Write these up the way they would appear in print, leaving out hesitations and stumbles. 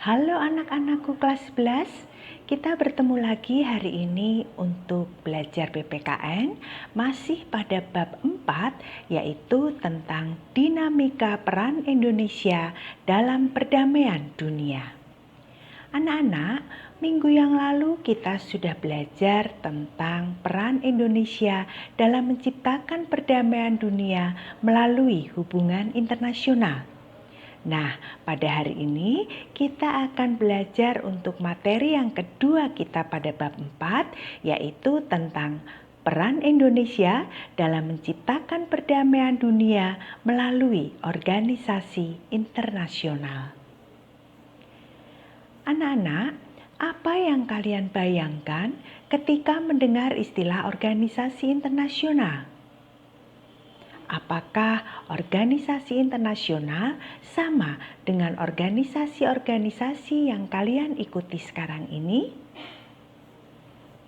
Halo anak-anakku kelas 11, kita bertemu lagi hari ini untuk belajar PPKN masih pada bab 4 yaitu tentang dinamika peran Indonesia dalam perdamaian dunia. Anak-anak, minggu yang lalu kita sudah belajar tentang peran Indonesia dalam menciptakan perdamaian dunia melalui hubungan internasional. Nah, pada hari ini kita akan belajar untuk materi yang kedua kita pada bab 4, yaitu tentang peran Indonesia dalam menciptakan perdamaian dunia melalui organisasi internasional. Anak-anak, apa yang kalian bayangkan ketika mendengar istilah organisasi internasional? Apakah organisasi internasional sama dengan organisasi-organisasi yang kalian ikuti sekarang ini?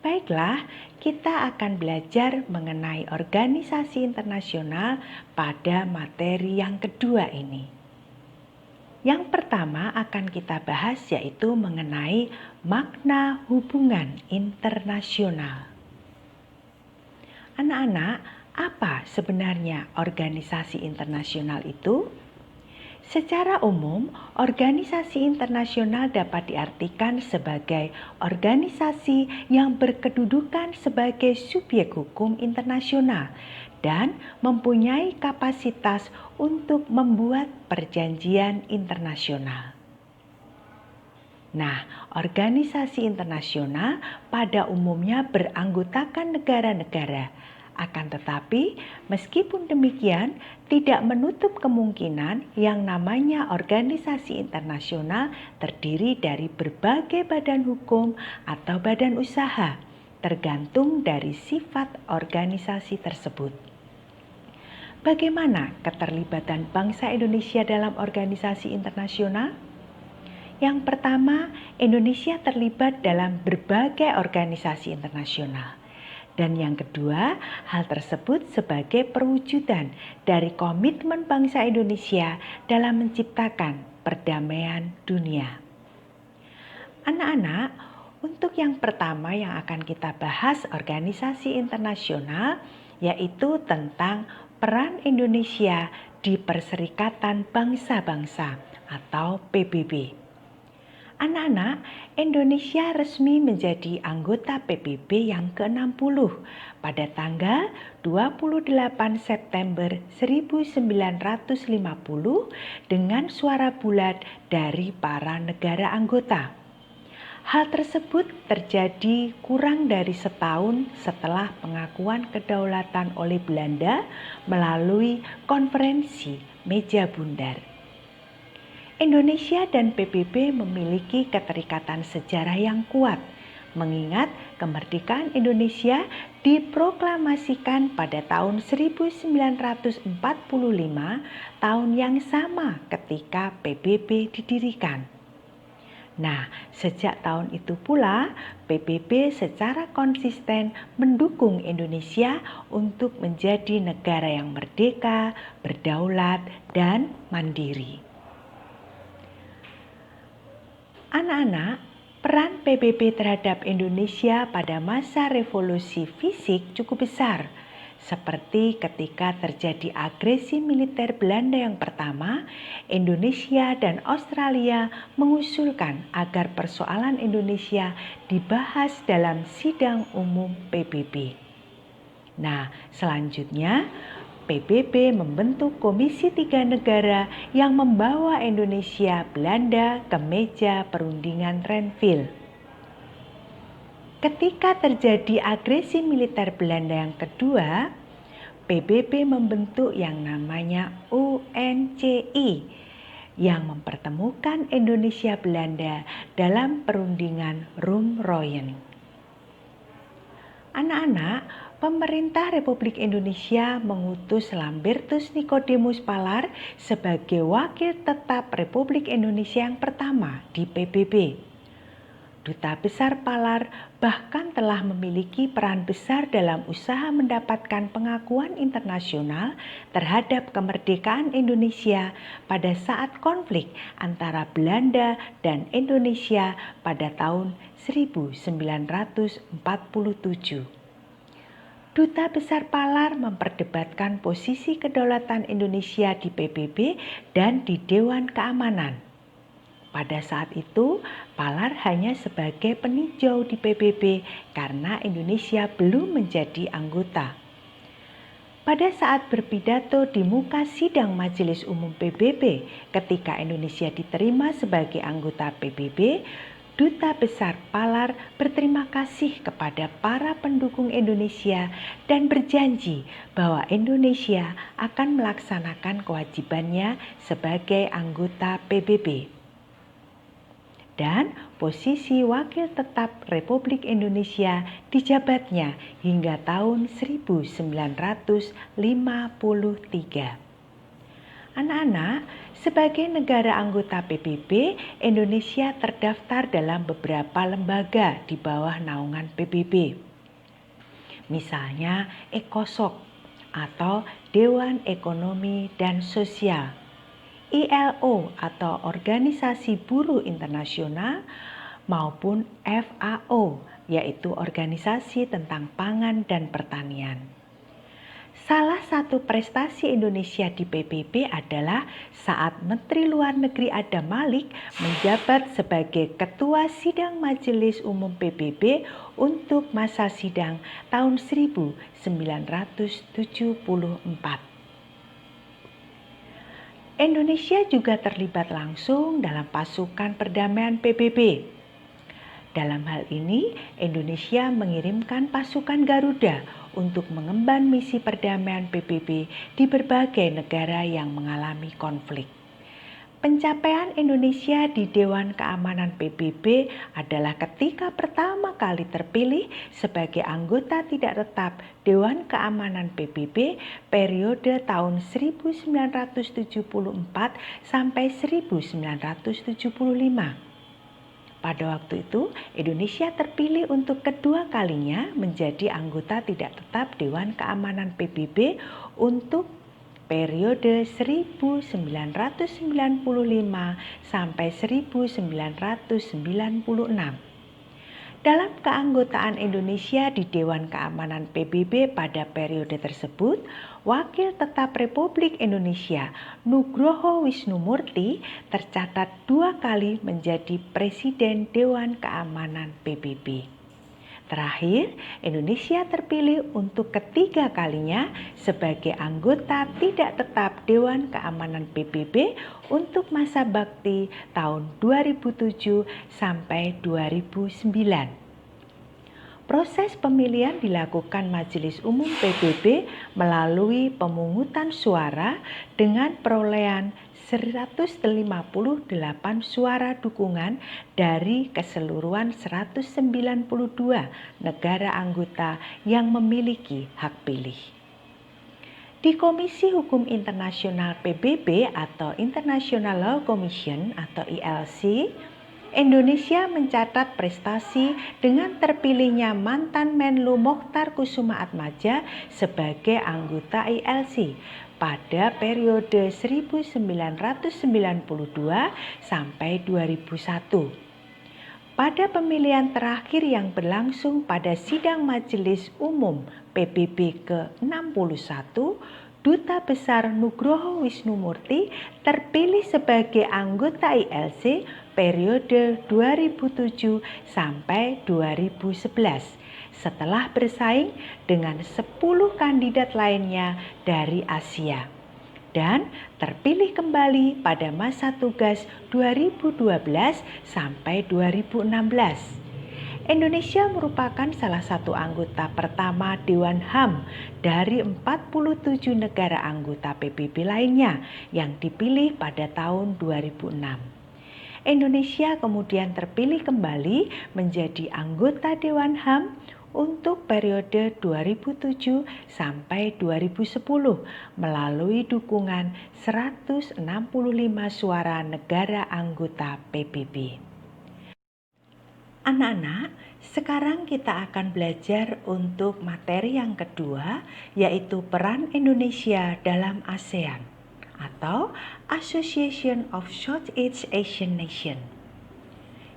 Baiklah, kita akan belajar mengenai organisasi internasional pada materi yang kedua ini. Yang pertama akan kita bahas yaitu mengenai makna hubungan internasional. Anak-anak, apa sebenarnya organisasi internasional itu? Secara umum, organisasi internasional dapat diartikan sebagai organisasi yang berkedudukan sebagai subjek hukum internasional dan mempunyai kapasitas untuk membuat perjanjian internasional. Nah, organisasi internasional pada umumnya beranggotakan negara-negara. Akan tetapi, meskipun demikian, tidak menutup kemungkinan yang namanya organisasi internasional terdiri dari berbagai badan hukum atau badan usaha, tergantung dari sifat organisasi tersebut. Bagaimana keterlibatan bangsa Indonesia dalam organisasi internasional? Yang pertama, Indonesia terlibat dalam berbagai organisasi internasional. Dan yang kedua, hal tersebut sebagai perwujudan dari komitmen bangsa Indonesia dalam menciptakan perdamaian dunia. Anak-anak, untuk yang pertama yang akan kita bahas organisasi internasional, yaitu tentang peran Indonesia di Perserikatan Bangsa-Bangsa atau PBB. Anak-anak, Indonesia resmi menjadi anggota PBB yang ke-60 pada tanggal 28 September 1950 dengan suara bulat dari para negara anggota. Hal tersebut terjadi kurang dari setahun setelah pengakuan kedaulatan oleh Belanda melalui konferensi Meja Bundar. Indonesia dan PBB memiliki keterikatan sejarah yang kuat, mengingat kemerdekaan Indonesia diproklamasikan pada tahun 1945, tahun yang sama ketika PBB didirikan. Nah, sejak tahun itu pula PBB secara konsisten mendukung Indonesia untuk menjadi negara yang merdeka, berdaulat, dan mandiri. Anak-anak, peran PBB terhadap Indonesia pada masa revolusi fisik cukup besar, seperti ketika terjadi agresi militer Belanda yang pertama, Indonesia dan Australia mengusulkan agar persoalan Indonesia dibahas dalam sidang umum PBB. Nah, selanjutnya PBB membentuk Komisi 3 Negara yang membawa Indonesia Belanda ke meja perundingan Renville. Ketika terjadi agresi militer Belanda yang kedua, PBB membentuk yang namanya UNCI yang mempertemukan Indonesia Belanda dalam perundingan Roem-Royen. Anak-anak, pemerintah Republik Indonesia mengutus Lambertus Nicodemus Palar sebagai wakil tetap Republik Indonesia yang pertama di PBB. Duta Besar Palar bahkan telah memiliki peran besar dalam usaha mendapatkan pengakuan internasional terhadap kemerdekaan Indonesia pada saat konflik antara Belanda dan Indonesia pada tahun 1947. Duta Besar Palar memperdebatkan posisi kedaulatan Indonesia di PBB dan di Dewan Keamanan. Pada saat itu, Palar hanya sebagai peninjau di PBB karena Indonesia belum menjadi anggota. Pada saat berpidato di muka sidang Majelis Umum PBB ketika Indonesia diterima sebagai anggota PBB, Duta Besar Palar berterima kasih kepada para pendukung Indonesia dan berjanji bahwa Indonesia akan melaksanakan kewajibannya sebagai anggota PBB. Dan posisi Wakil Tetap Republik Indonesia dijabatnya hingga tahun 1953. Anak-anak, sebagai negara anggota PBB, Indonesia terdaftar dalam beberapa lembaga di bawah naungan PBB. Misalnya ECOSOC atau Dewan Ekonomi dan Sosial, ILO atau Organisasi Buruh Internasional, maupun FAO, yaitu Organisasi tentang Pangan dan Pertanian. Salah satu prestasi Indonesia di PBB adalah saat Menteri Luar Negeri Adam Malik menjabat sebagai Ketua Sidang Majelis Umum PBB untuk masa sidang tahun 1974. Indonesia juga terlibat langsung dalam pasukan perdamaian PBB. Dalam hal ini, Indonesia mengirimkan pasukan Garuda untuk mengemban misi perdamaian PBB di berbagai negara yang mengalami konflik. Pencapaian Indonesia di Dewan Keamanan PBB adalah ketika pertama kali terpilih sebagai anggota tidak tetap Dewan Keamanan PBB periode tahun 1974 sampai 1975. Pada waktu itu, Indonesia terpilih untuk kedua kalinya menjadi anggota tidak tetap Dewan Keamanan PBB untuk periode 1995 sampai 1996. Dalam keanggotaan Indonesia di Dewan Keamanan PBB pada periode tersebut, Wakil Tetap Republik Indonesia Nugroho Wisnumurti tercatat 2 kali menjadi Presiden Dewan Keamanan PBB. Terakhir, Indonesia terpilih untuk ketiga kalinya sebagai anggota tidak tetap Dewan Keamanan PBB untuk masa bakti tahun 2007 sampai 2009. Proses pemilihan dilakukan Majelis Umum PBB melalui pemungutan suara dengan perolehan 158 suara dukungan dari keseluruhan 192 negara anggota yang memiliki hak pilih. Di Komisi Hukum Internasional PBB atau International Law Commission atau ILC, Indonesia mencatat prestasi dengan terpilihnya mantan Menlu Mochtar Kusumaatmadja sebagai anggota ILC pada periode 1992 sampai 2001. Pada pemilihan terakhir yang berlangsung pada sidang Majelis Umum PBB ke-61, Duta Besar Nugroho Wisnumurti terpilih sebagai anggota ILC periode 2007 sampai 2011 setelah bersaing dengan 10 kandidat lainnya dari Asia dan terpilih kembali pada masa tugas 2012 sampai 2016. Indonesia merupakan salah satu anggota pertama Dewan HAM dari 47 negara anggota PBB lainnya yang dipilih pada tahun 2006. Indonesia kemudian terpilih kembali menjadi anggota Dewan HAM untuk periode 2007 sampai 2010 melalui dukungan 165 suara negara anggota PBB. Anak-anak, sekarang kita akan belajar untuk materi yang kedua, yaitu peran Indonesia dalam ASEAN atau Association of Southeast Asian Nations.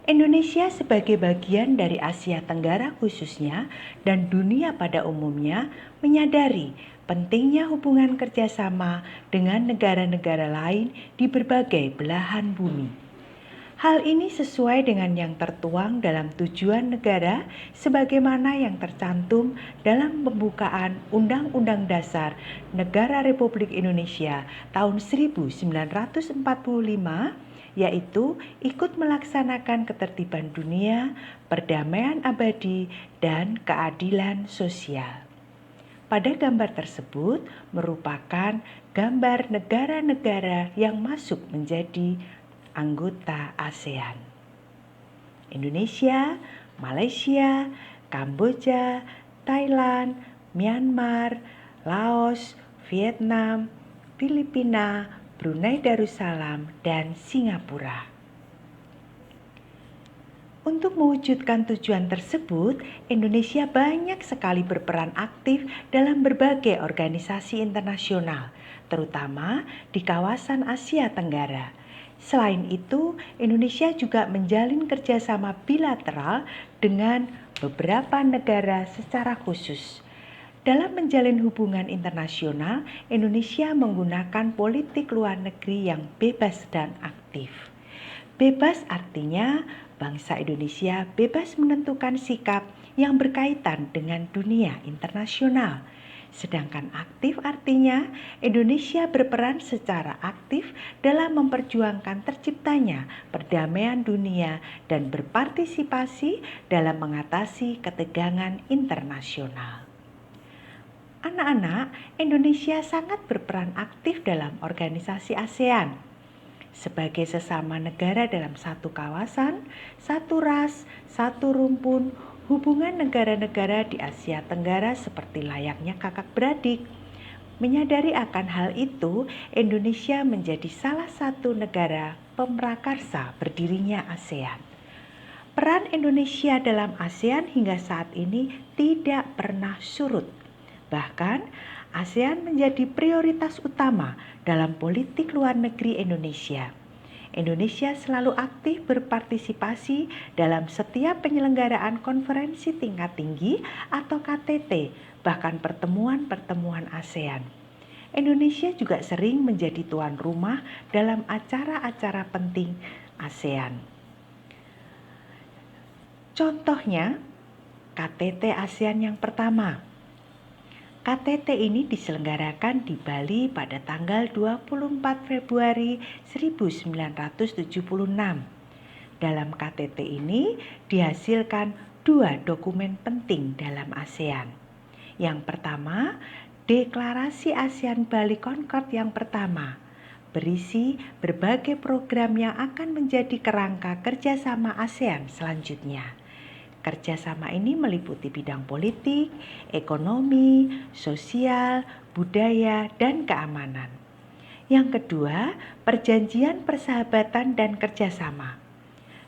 Indonesia sebagai bagian dari Asia Tenggara khususnya dan dunia pada umumnya menyadari pentingnya hubungan kerjasama dengan negara-negara lain di berbagai belahan bumi. Hal ini sesuai dengan yang tertuang dalam tujuan negara sebagaimana yang tercantum dalam pembukaan Undang-Undang Dasar Negara Republik Indonesia tahun 1945, yaitu ikut melaksanakan ketertiban dunia, perdamaian abadi, dan keadilan sosial. Pada gambar tersebut merupakan gambar negara-negara yang masuk menjadi anggota ASEAN. Indonesia, Malaysia, Kamboja, Thailand, Myanmar, Laos, Vietnam, Filipina, Brunei Darussalam, dan Singapura. Untuk mewujudkan tujuan tersebut, Indonesia banyak sekali berperan aktif dalam berbagai organisasi internasional, terutama di kawasan Asia Tenggara. Selain itu, Indonesia juga menjalin kerjasama bilateral dengan beberapa negara secara khusus. Dalam menjalin hubungan internasional, Indonesia menggunakan politik luar negeri yang bebas dan aktif. Bebas artinya bangsa Indonesia bebas menentukan sikap yang berkaitan dengan dunia internasional. Sedangkan aktif artinya Indonesia berperan secara aktif dalam memperjuangkan terciptanya perdamaian dunia dan berpartisipasi dalam mengatasi ketegangan internasional. Anak-anak, Indonesia sangat berperan aktif dalam organisasi ASEAN. Sebagai sesama negara dalam satu kawasan, satu ras, satu rumpun, hubungan negara-negara di Asia Tenggara seperti layaknya kakak beradik. Menyadari akan hal itu, Indonesia menjadi salah satu negara pemrakarsa berdirinya ASEAN. Peran Indonesia dalam ASEAN hingga saat ini tidak pernah surut. Bahkan, ASEAN menjadi prioritas utama dalam politik luar negeri Indonesia. Indonesia selalu aktif berpartisipasi dalam setiap penyelenggaraan konferensi tingkat tinggi atau KTT, bahkan pertemuan-pertemuan ASEAN. Indonesia juga sering menjadi tuan rumah dalam acara-acara penting ASEAN. Contohnya, KTT ASEAN yang pertama. KTT ini diselenggarakan di Bali pada tanggal 24 Februari 1976. Dalam KTT ini dihasilkan dua dokumen penting dalam ASEAN. Yang pertama, Deklarasi ASEAN Bali Concord yang pertama, berisi berbagai program yang akan menjadi kerangka kerjasama ASEAN selanjutnya. Kerjasama ini meliputi bidang politik, ekonomi, sosial, budaya, dan keamanan. Yang kedua, perjanjian persahabatan dan kerjasama.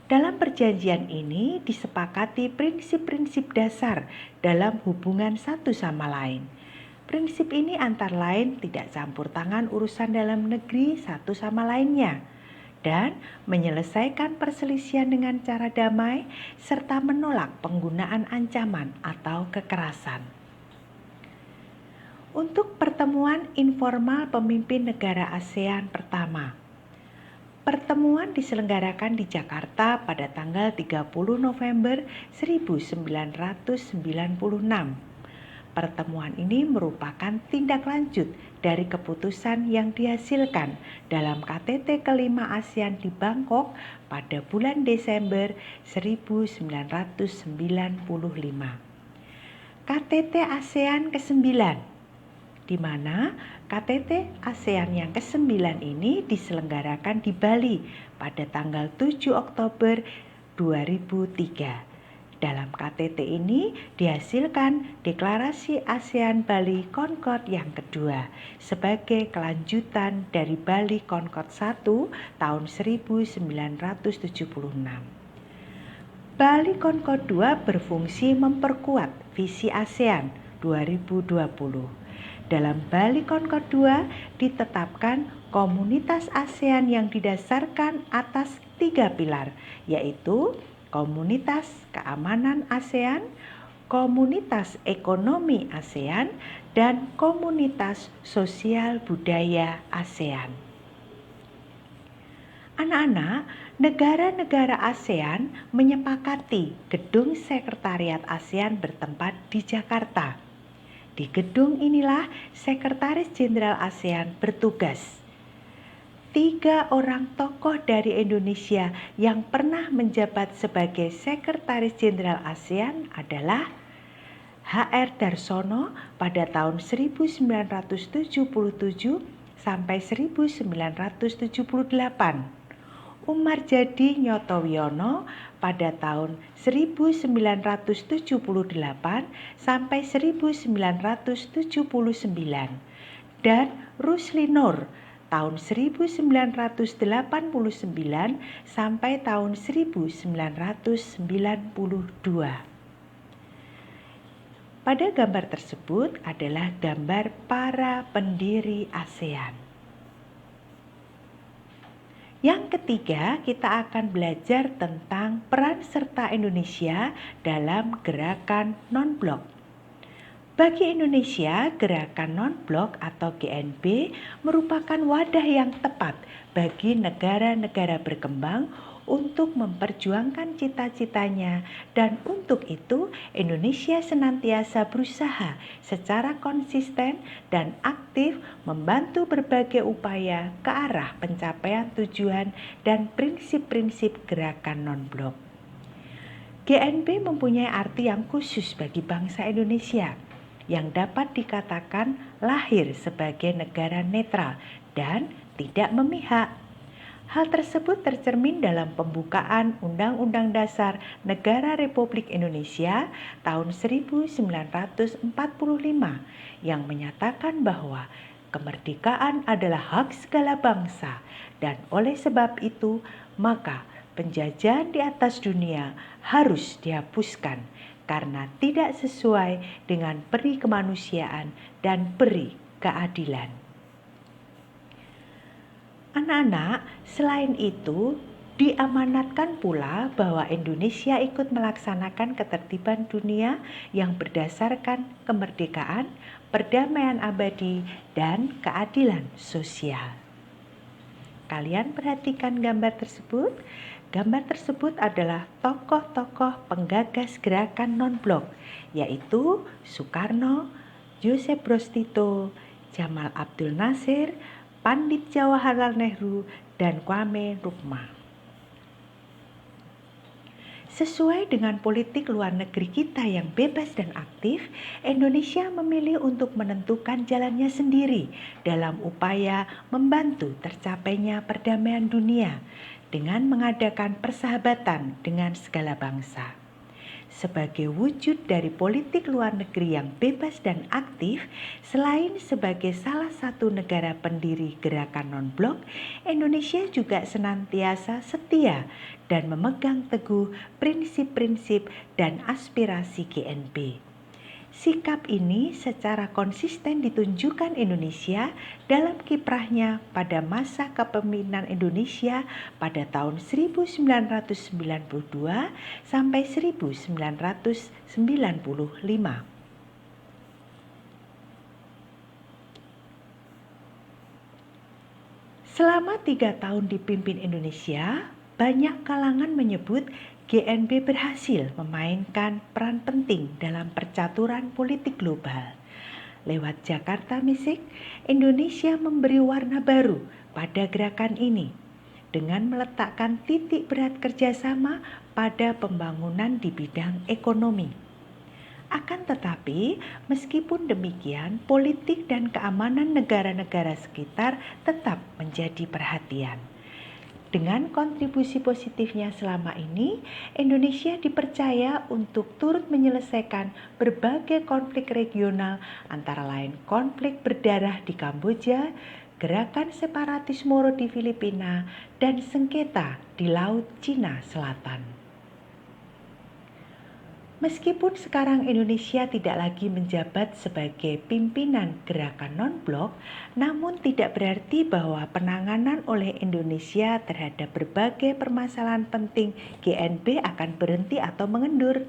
Dalam perjanjian ini disepakati prinsip-prinsip dasar dalam hubungan satu sama lain. Prinsip ini antara lain tidak campur tangan urusan dalam negeri satu sama lainnya, dan menyelesaikan perselisihan dengan cara damai, serta menolak penggunaan ancaman atau kekerasan. Untuk pertemuan informal pemimpin negara ASEAN pertama, pertemuan diselenggarakan di Jakarta pada tanggal 30 November 1996. Pertemuan ini merupakan tindak lanjut dari keputusan yang dihasilkan dalam KTT kelima ASEAN di Bangkok pada bulan Desember 1995. KTT ASEAN ke-9, di mana KTT ASEAN yang ke-9 ini diselenggarakan di Bali pada tanggal 7 Oktober 2003. Dalam KTT ini dihasilkan Deklarasi ASEAN Bali Concord yang kedua sebagai kelanjutan dari Bali Concord I tahun 1976. Bali Concord 2 berfungsi memperkuat visi ASEAN 2020. Dalam Bali Concord 2 ditetapkan komunitas ASEAN yang didasarkan atas 3 pilar, yaitu komunitas keamanan ASEAN, komunitas ekonomi ASEAN, dan komunitas sosial budaya ASEAN. Anak-anak, negara-negara ASEAN menyepakati gedung sekretariat ASEAN bertempat di Jakarta. Di gedung inilah Sekretaris Jenderal ASEAN bertugas. 3 orang tokoh dari Indonesia yang pernah menjabat sebagai Sekretaris Jenderal ASEAN adalah H.R. Darsono pada tahun 1977 sampai 1978. Umar Jadi Nyotowiono pada tahun 1978 sampai 1979 dan Rusli Nur tahun 1989 sampai tahun 1992. Pada gambar tersebut adalah gambar para pendiri ASEAN. Yang ketiga, kita akan belajar tentang peran serta Indonesia dalam gerakan non-blok. Bagi Indonesia, gerakan non-blok atau GNB merupakan wadah yang tepat bagi negara-negara berkembang untuk memperjuangkan cita-citanya, dan untuk itu Indonesia senantiasa berusaha secara konsisten dan aktif membantu berbagai upaya ke arah pencapaian tujuan dan prinsip-prinsip gerakan non-blok. GNB mempunyai arti yang khusus bagi bangsa Indonesia, yang dapat dikatakan lahir sebagai negara netral dan tidak memihak. Hal tersebut tercermin dalam pembukaan Undang-Undang Dasar Negara Republik Indonesia tahun 1945 yang menyatakan bahwa kemerdekaan adalah hak segala bangsa, dan oleh sebab itu maka penjajahan di atas dunia harus dihapuskan karena tidak sesuai dengan peri kemanusiaan dan peri keadilan. Anak-anak, selain itu diamanatkan pula bahwa Indonesia ikut melaksanakan ketertiban dunia yang berdasarkan kemerdekaan, perdamaian abadi, dan keadilan sosial. Kalian perhatikan gambar tersebut. Gambar tersebut adalah tokoh-tokoh penggagas gerakan non-blok, yaitu Soekarno, Joseph Broz Tito, Jamal Abdul Nasir, Pandit Jawaharlal Nehru, dan Kwame Nkrumah. Sesuai dengan politik luar negeri kita yang bebas dan aktif, Indonesia memilih untuk menentukan jalannya sendiri dalam upaya membantu tercapainya perdamaian dunia dengan mengadakan persahabatan dengan segala bangsa. Sebagai wujud dari politik luar negeri yang bebas dan aktif, selain sebagai salah satu negara pendiri gerakan non-blok, Indonesia juga senantiasa setia dan memegang teguh prinsip-prinsip dan aspirasi GNB. Sikap ini secara konsisten ditunjukkan Indonesia dalam kiprahnya pada masa kepemimpinan Indonesia pada tahun 1992 sampai 1995. Selama 3 tahun dipimpin Indonesia, banyak kalangan menyebut GNB berhasil memainkan peran penting dalam percaturan politik global. Lewat Jakarta Missing, Indonesia memberi warna baru pada gerakan ini dengan meletakkan titik berat kerjasama pada pembangunan di bidang ekonomi. Akan tetapi, meskipun demikian, politik dan keamanan negara-negara sekitar tetap menjadi perhatian. Dengan kontribusi positifnya selama ini, Indonesia dipercaya untuk turut menyelesaikan berbagai konflik regional, antara lain konflik berdarah di Kamboja, gerakan separatis Moro di Filipina, dan sengketa di Laut Cina Selatan. Meskipun sekarang Indonesia tidak lagi menjabat sebagai pimpinan gerakan non-blok, namun tidak berarti bahwa penanganan oleh Indonesia terhadap berbagai permasalahan penting GNB akan berhenti atau mengendur.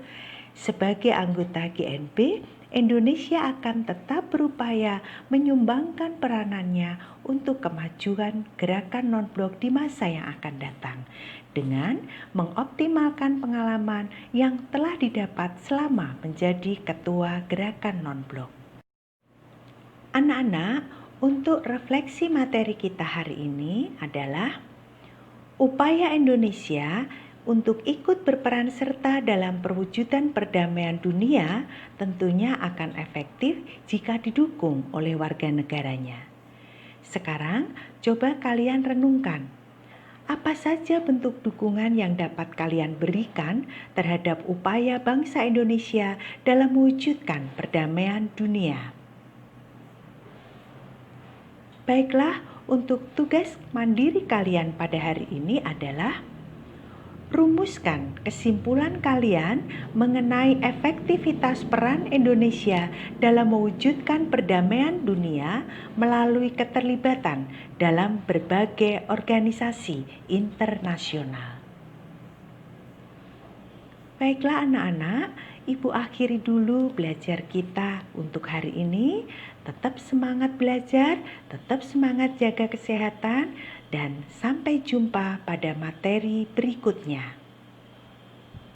Sebagai anggota GNB, Indonesia akan tetap berupaya menyumbangkan peranannya untuk kemajuan gerakan non-blok di masa yang akan datang dengan mengoptimalkan pengalaman yang telah didapat selama menjadi ketua gerakan non-blok. Anak-anak, untuk refleksi materi kita hari ini adalah upaya Indonesia untuk ikut berperan serta dalam perwujudan perdamaian dunia tentunya akan efektif jika didukung oleh warga negaranya. Sekarang, coba kalian renungkan, apa saja bentuk dukungan yang dapat kalian berikan terhadap upaya bangsa Indonesia dalam mewujudkan perdamaian dunia? Baiklah, untuk tugas mandiri kalian pada hari ini adalah rumuskan kesimpulan kalian mengenai efektivitas peran Indonesia dalam mewujudkan perdamaian dunia melalui keterlibatan dalam berbagai organisasi internasional. Baiklah anak-anak, Ibu akhiri dulu belajar kita untuk hari ini. Tetap semangat belajar, tetap semangat jaga kesehatan, dan sampai jumpa pada materi berikutnya.